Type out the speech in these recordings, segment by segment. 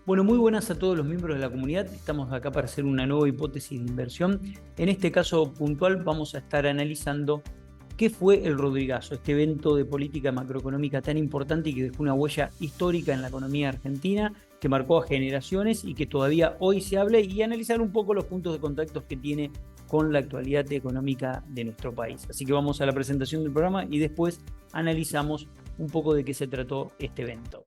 Bueno, muy buenas a todos los miembros de la comunidad. Estamos acá para hacer una nueva hipótesis de inversión. En este caso puntual vamos a estar analizando qué fue el Rodrigazo, este evento de política macroeconómica tan importante y que dejó una huella histórica en la economía argentina, que marcó a generaciones y que todavía hoy se habla, y analizar un poco los puntos de contacto que tiene con la actualidad económica de nuestro país. Así que vamos a la presentación del programa y después analizamos un poco de qué se trató este evento.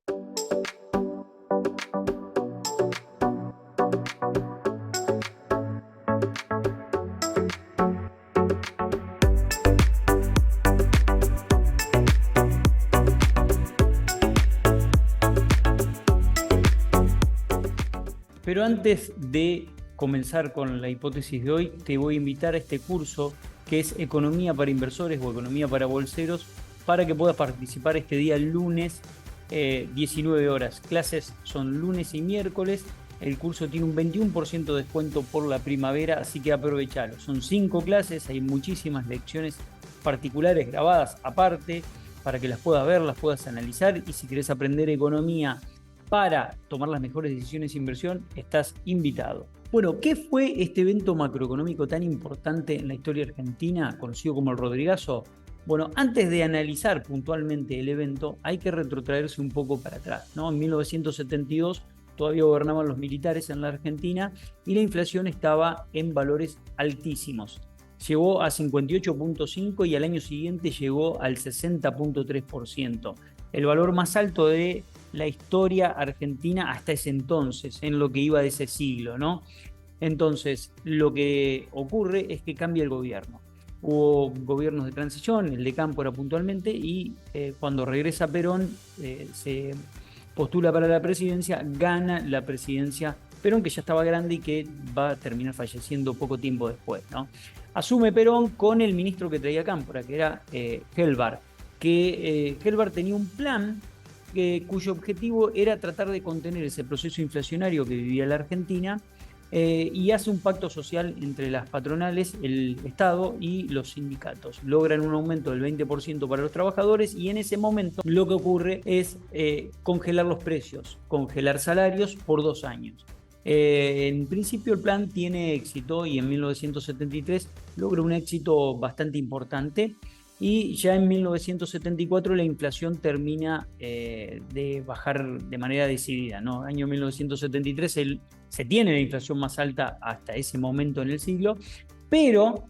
Pero antes de comenzar con la hipótesis de hoy, te voy a invitar a este curso que es Economía para Inversores o Economía para Bolseros, para que puedas participar este día lunes 19 horas. Clases son lunes y miércoles. El curso tiene un 21% de descuento por la primavera, así que aprovechalo. Son 5 clases, hay muchísimas lecciones particulares grabadas aparte para que las puedas ver, las puedas analizar, y si querés aprender economía para tomar las mejores decisiones de inversión, estás invitado. Bueno, ¿qué fue este evento macroeconómico tan importante en la historia argentina, conocido como el Rodrigazo? Bueno, antes de analizar puntualmente el evento, hay que retrotraerse un poco para atrás, ¿no? En 1972 todavía gobernaban los militares en la Argentina y la inflación estaba en valores altísimos. Llegó a 58.5 y al año siguiente llegó al 60.3%, el valor más alto de la historia argentina hasta ese entonces, en lo que iba de ese siglo, ¿no? Entonces, lo que ocurre es que cambia el gobierno. Hubo gobiernos de transición, el de Cámpora puntualmente, y cuando regresa Perón, se postula para la presidencia, gana la presidencia Perón, que ya estaba grande y que va a terminar falleciendo poco tiempo después, ¿no? Asume Perón con el ministro que traía Cámpora, que era Helbar, que Helbar tenía un plan cuyo objetivo era tratar de contener ese proceso inflacionario que vivía la Argentina, y hace un pacto social entre las patronales, el Estado y los sindicatos. Logran un aumento del 20% para los trabajadores, y en ese momento lo que ocurre es congelar los precios, congelar salarios por 2 años. En principio el plan tiene éxito y en 1973 logra un éxito bastante importante. Y ya en 1974 la inflación termina de bajar de manera decidida, ¿no? Año 1973 se tiene la inflación más alta hasta ese momento en el siglo, pero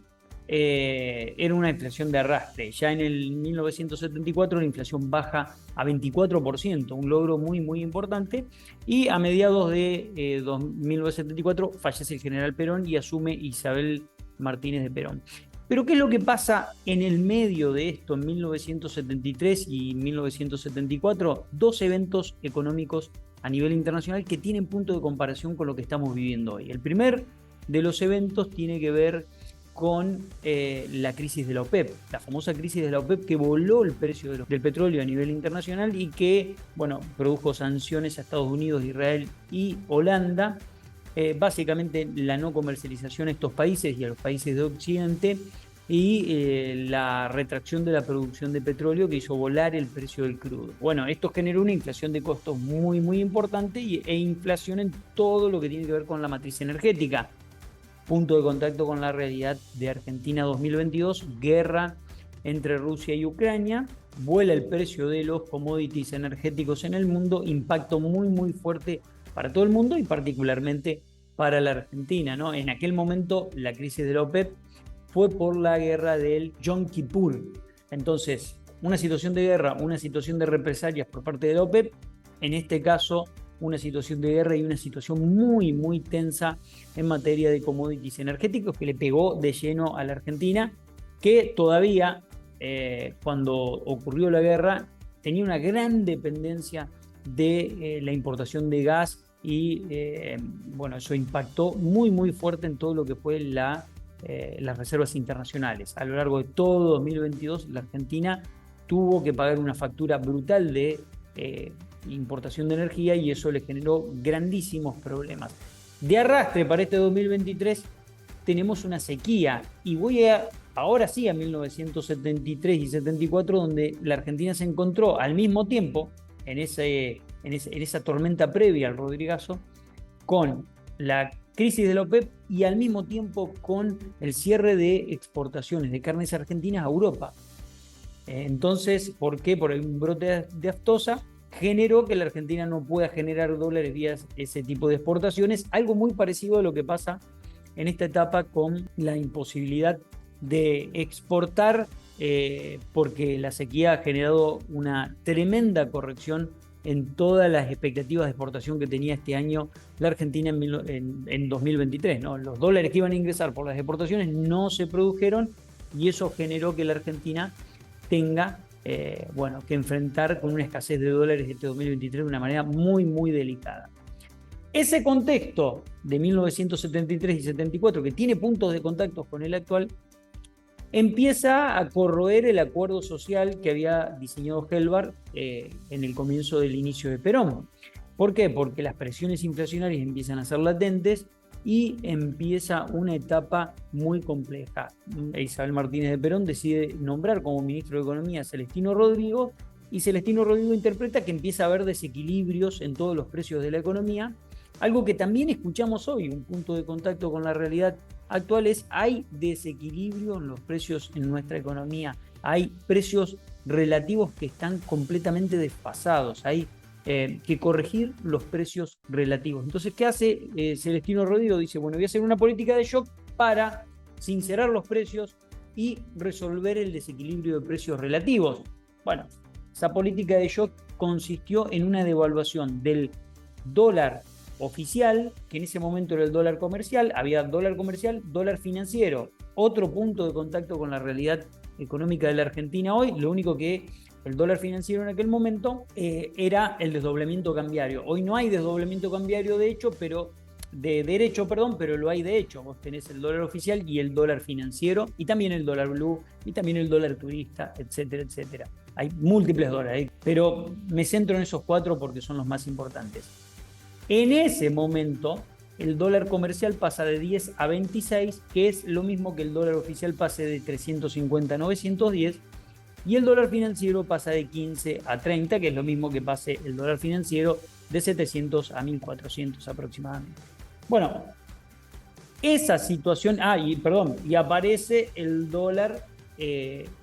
era una inflación de arrastre. Ya en el 1974 la inflación baja a 24%, un logro muy, muy importante. Y a mediados de 1974 fallece el general Perón y asume Isabel Martínez de Perón. Pero ¿qué es lo que pasa en el medio de esto, en 1973 y 1974? Dos eventos económicos a nivel internacional que tienen punto de comparación con lo que estamos viviendo hoy. El primer de los eventos tiene que ver con la crisis de la OPEP, la famosa crisis de la OPEP, que voló el precio del petróleo a nivel internacional y que, bueno, produjo sanciones a Estados Unidos, Israel y Holanda. Básicamente la no comercialización a estos países y a los países de Occidente, y la retracción de la producción de petróleo, que hizo volar el precio del crudo. Bueno, esto generó una inflación de costos muy, muy importante e inflación en todo lo que tiene que ver con la matriz energética. Punto de contacto con la realidad de Argentina 2022, guerra entre Rusia y Ucrania, vuela el precio de los commodities energéticos en el mundo, impacto muy, muy fuerte para todo el mundo y particularmente para la Argentina, ¿no? En aquel momento la crisis de la OPEP fue por la guerra del Yom Kippur. Entonces, una situación de guerra, una situación de represalias por parte de la OPEP, en este caso una situación de guerra y una situación muy, muy tensa en materia de commodities energéticos, que le pegó de lleno a la Argentina, que todavía, cuando ocurrió la guerra, tenía una gran dependencia de la importación de gas, y bueno, eso impactó muy, muy fuerte en todo lo que fue las reservas internacionales. A lo largo de todo 2022, la Argentina tuvo que pagar una factura brutal de importación de energía, y eso le generó grandísimos problemas. De arrastre para este 2023 tenemos una sequía, y voy ahora sí a 1973 y 74, donde la Argentina se encontró al mismo tiempo en esa tormenta previa al Rodrigazo, con la crisis de la OPEP y al mismo tiempo con el cierre de exportaciones de carnes argentinas a Europa. Entonces, ¿por qué? Por un brote de aftosa generó que la Argentina no pueda generar dólares vía ese tipo de exportaciones, algo muy parecido a lo que pasa en esta etapa con la imposibilidad de exportar, porque la sequía ha generado una tremenda corrección en todas las expectativas de exportación que tenía este año la Argentina en 2023, ¿no? Los dólares que iban a ingresar por las exportaciones no se produjeron y eso generó que la Argentina tenga que enfrentar con una escasez de dólares este 2023 de una manera muy, muy delicada. Ese contexto de 1973 y 74, que tiene puntos de contacto con el actual, empieza a corroer el acuerdo social que había diseñado Helbar en el comienzo del inicio de Perón. ¿Por qué? Porque las presiones inflacionarias empiezan a ser latentes y empieza una etapa muy compleja. Isabel Martínez de Perón decide nombrar como ministro de Economía a Celestino Rodrigo, y Celestino Rodrigo interpreta que empieza a haber desequilibrios en todos los precios de la economía, algo que también escuchamos hoy, un punto de contacto con la realidad actual es: hay desequilibrio en los precios en nuestra economía, hay precios relativos que están completamente desfasados, hay que corregir los precios relativos. Entonces, ¿qué hace Celestino Rodrigo? Dice, bueno, voy a hacer una política de shock para sincerar los precios y resolver el desequilibrio de precios relativos. Bueno, esa política de shock consistió en una devaluación del dólar oficial, que en ese momento era el dólar comercial, había dólar comercial, dólar financiero, otro punto de contacto con la realidad económica de la Argentina hoy. Lo único que el dólar financiero en aquel momento era el desdoblamiento cambiario. Hoy no hay desdoblamiento cambiario de derecho, pero lo hay de hecho. Vos tenés el dólar oficial y el dólar financiero, y también el dólar blue, y también el dólar turista, etcétera, etcétera. Hay múltiples dólares, pero me centro en esos 4 porque son los más importantes. En ese momento, el dólar comercial pasa de 10 a 26, que es lo mismo que el dólar oficial pase de 350 a 910, y el dólar financiero pasa de 15 a 30, que es lo mismo que pase el dólar financiero de 700 a 1400 aproximadamente. Bueno, esa situación, y aparece el dólar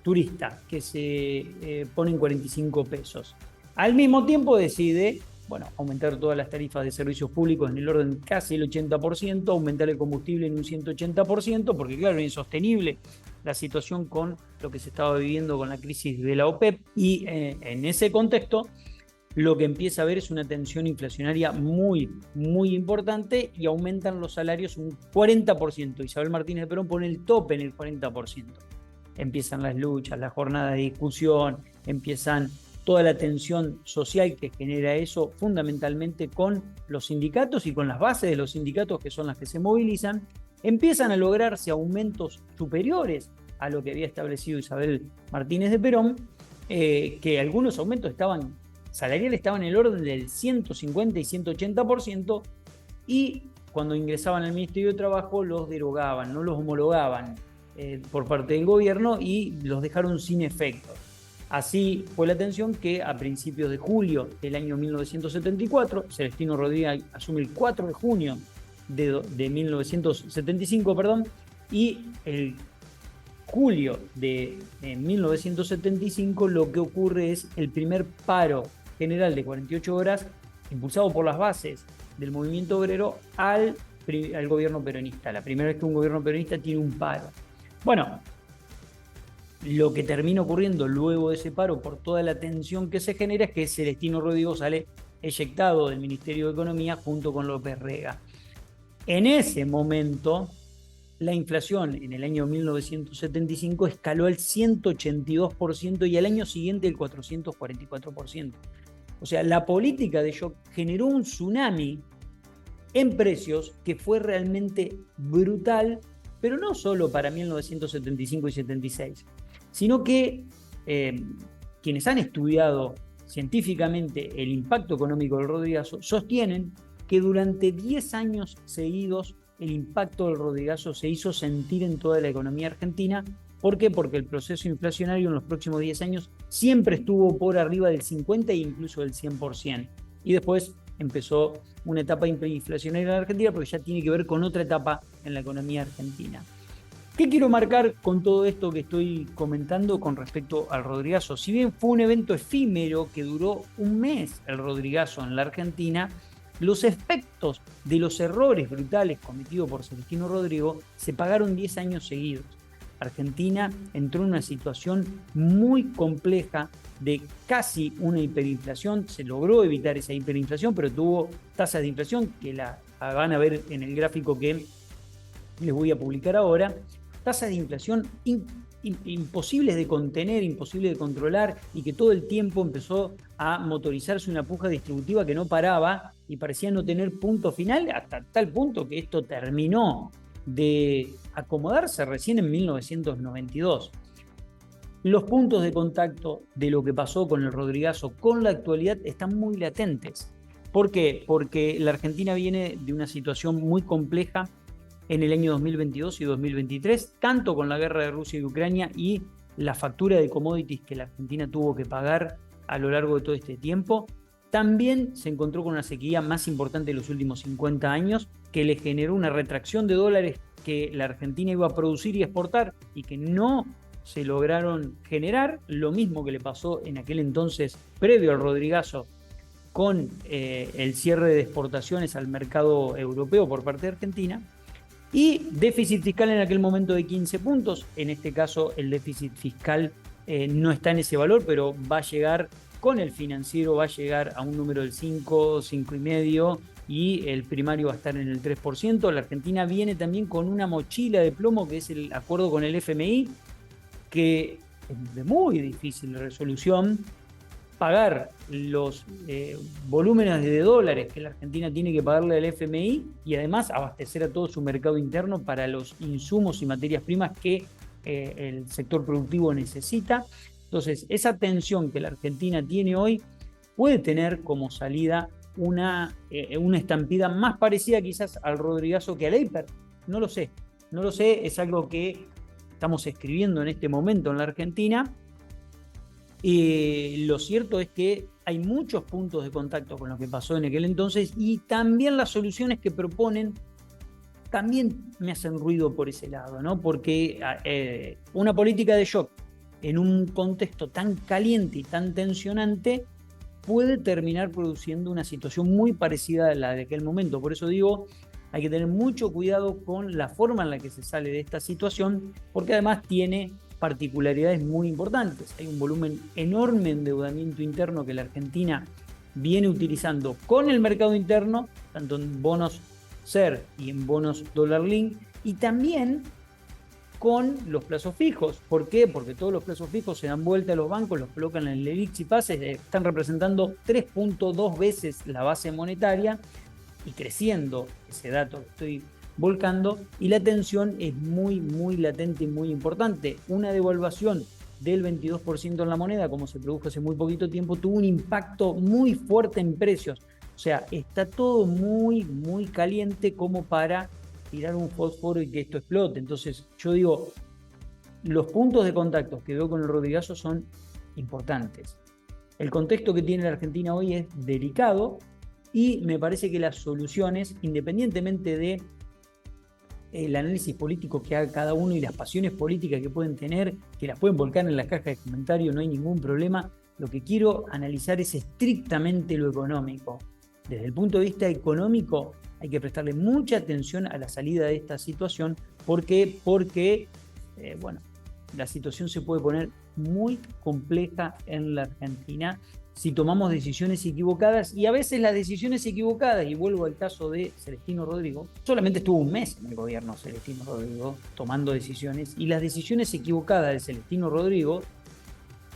turista, que se pone en 45 pesos. Al mismo tiempo decide aumentar todas las tarifas de servicios públicos en el orden casi el 80%, aumentar el combustible en un 180%, porque claro, es insostenible la situación con lo que se estaba viviendo con la crisis de la OPEP, y en ese contexto lo que empieza a haber es una tensión inflacionaria muy, muy importante y aumentan los salarios un 40%. Isabel Martínez de Perón pone el tope en el 40%. Empiezan las luchas, las jornadas de discusión, empiezan toda la tensión social que genera eso, fundamentalmente con los sindicatos y con las bases de los sindicatos, que son las que se movilizan. Empiezan a lograrse aumentos superiores a lo que había establecido Isabel Martínez de Perón, que algunos aumentos salariales estaban en el orden del 150 y 180%, y cuando ingresaban al Ministerio de Trabajo los derogaban, no los homologaban por parte del gobierno y los dejaron sin efecto. Así fue la tensión que a principios de julio del año 1974, Celestino Rodríguez asume el 4 de junio de 1975, y el julio de 1975 lo que ocurre es el primer paro general de 48 horas impulsado por las bases del movimiento obrero al gobierno peronista. La primera vez que un gobierno peronista tiene un paro. Bueno, lo que termina ocurriendo luego de ese paro, por toda la tensión que se genera, es que Celestino Rodrigo sale eyectado del Ministerio de Economía junto con López Rega. En ese momento, la inflación en el año 1975 escaló al 182% y al año siguiente el 444%. O sea, la política de shock generó un tsunami en precios que fue realmente brutal, pero no solo para 1975 y 76, sino que quienes han estudiado científicamente el impacto económico del Rodrigazo sostienen que durante 10 años seguidos el impacto del Rodrigazo se hizo sentir en toda la economía argentina ¿Por qué? Porque el proceso inflacionario en los próximos 10 años siempre estuvo por arriba del 50% e incluso del 100%. Y después empezó una etapa inflacionaria en la Argentina porque ya tiene que ver con otra etapa en la economía argentina. ¿Qué quiero marcar con todo esto que estoy comentando con respecto al Rodrigazo? Si bien fue un evento efímero que duró un mes el Rodrigazo en la Argentina, los efectos de los errores brutales cometidos por Celestino Rodrigo se pagaron 10 años seguidos. Argentina entró en una situación muy compleja de casi una hiperinflación. Se logró evitar esa hiperinflación, pero tuvo tasas de inflación que la van a ver en el gráfico que les voy a publicar ahora. Tasas de inflación imposibles de contener, imposibles de controlar, y que todo el tiempo empezó a motorizarse una puja distributiva que no paraba y parecía no tener punto final, hasta tal punto que esto terminó de acomodarse recién en 1992. Los puntos de contacto de lo que pasó con el Rodrigazo con la actualidad están muy latentes. ¿Por qué? Porque la Argentina viene de una situación muy compleja en el año 2022 y 2023, tanto con la guerra de Rusia y Ucrania y la factura de commodities que la Argentina tuvo que pagar a lo largo de todo este tiempo. También se encontró con una sequía más importante de los últimos 50 años, que le generó una retracción de dólares que la Argentina iba a producir y exportar y que no se lograron generar. Lo mismo que le pasó en aquel entonces, previo al Rodrigazo, con el cierre de exportaciones al mercado europeo por parte de Argentina. Y déficit fiscal en aquel momento de 15 puntos. En este caso el déficit fiscal no está en ese valor, pero va a llegar con el financiero, va a llegar a un número del 5, 5,5%, y el primario va a estar en el 3%. La Argentina viene también con una mochila de plomo, que es el acuerdo con el FMI, que es de muy difícil resolución. Pagar los volúmenes de dólares que la Argentina tiene que pagarle al FMI y además abastecer a todo su mercado interno para los insumos y materias primas que el sector productivo necesita. Entonces, esa tensión que la Argentina tiene hoy puede tener como salida una estampida más parecida quizás al Rodrigazo que al hiper. No lo sé, es algo que estamos escribiendo en este momento en la Argentina. Lo cierto es que hay muchos puntos de contacto con lo que pasó en aquel entonces, y también las soluciones que proponen también me hacen ruido por ese lado, ¿no? Porque una política de shock en un contexto tan caliente y tan tensionante puede terminar produciendo una situación muy parecida a la de aquel momento. Por eso digo, hay que tener mucho cuidado con la forma en la que se sale de esta situación, porque además tiene particularidades muy importantes. Hay un volumen enorme de endeudamiento interno que la Argentina viene utilizando con el mercado interno, tanto en bonos SER y en bonos dólar link, y también con los plazos fijos. ¿Por qué? Porque todos los plazos fijos se dan vuelta a los bancos, los colocan en el IPSS y PASES, están representando 3.2 veces la base monetaria y creciendo ese dato que estoy volcando, y la tensión es muy, muy latente y muy importante. Una devaluación del 22% en la moneda, como se produjo hace muy poquito tiempo, tuvo un impacto muy fuerte en precios. O sea, está todo muy, muy caliente como para tirar un fósforo y que esto explote. Entonces, yo digo, los puntos de contacto que veo con el Rodrigazo son importantes. El contexto que tiene la Argentina hoy es delicado, y me parece que las soluciones, independientemente de el análisis político que haga cada uno y las pasiones políticas que pueden tener, que las pueden volcar en la caja de comentarios, no hay ningún problema. Lo que quiero analizar es estrictamente lo económico. Desde el punto de vista económico hay que prestarle mucha atención a la salida de esta situación. ¿Por qué? Porque la situación se puede poner muy compleja en la Argentina si tomamos decisiones equivocadas, y a veces las decisiones equivocadas, y vuelvo al caso de Celestino Rodrigo, solamente estuvo un mes en el gobierno Celestino Rodrigo tomando decisiones, y las decisiones equivocadas de Celestino Rodrigo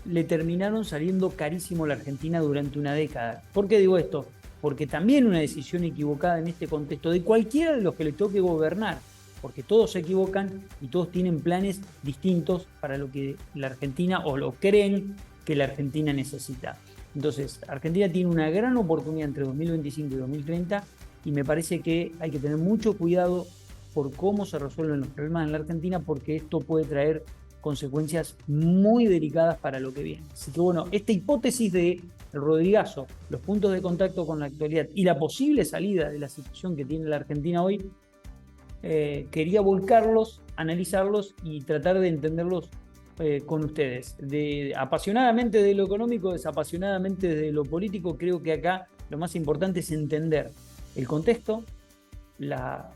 le terminaron saliendo carísimo a la Argentina durante una década. ¿Por qué digo esto? Porque también una decisión equivocada en este contexto de cualquiera de los que le toque gobernar, porque todos se equivocan y todos tienen planes distintos para lo que la Argentina, o lo creen que la Argentina necesita. Entonces, Argentina tiene una gran oportunidad entre 2025 y 2030, y me parece que hay que tener mucho cuidado por cómo se resuelven los problemas en la Argentina, porque esto puede traer consecuencias muy delicadas para lo que viene. Así que bueno, esta hipótesis de el Rodrigazo, los puntos de contacto con la actualidad y la posible salida de la situación que tiene la Argentina hoy, quería volcarlos, analizarlos y tratar de entenderlos con ustedes. Apasionadamente de lo económico, desapasionadamente de lo político, creo que acá lo más importante es entender el contexto, la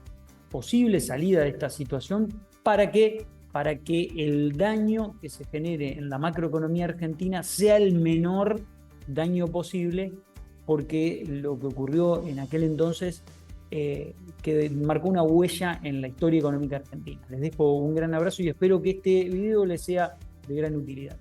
posible salida de esta situación, para que el daño que se genere en la macroeconomía argentina sea el menor daño posible, porque lo que ocurrió en aquel entonces que marcó una huella en la historia económica argentina. Les dejo un gran abrazo y espero que este video les sea de gran utilidad.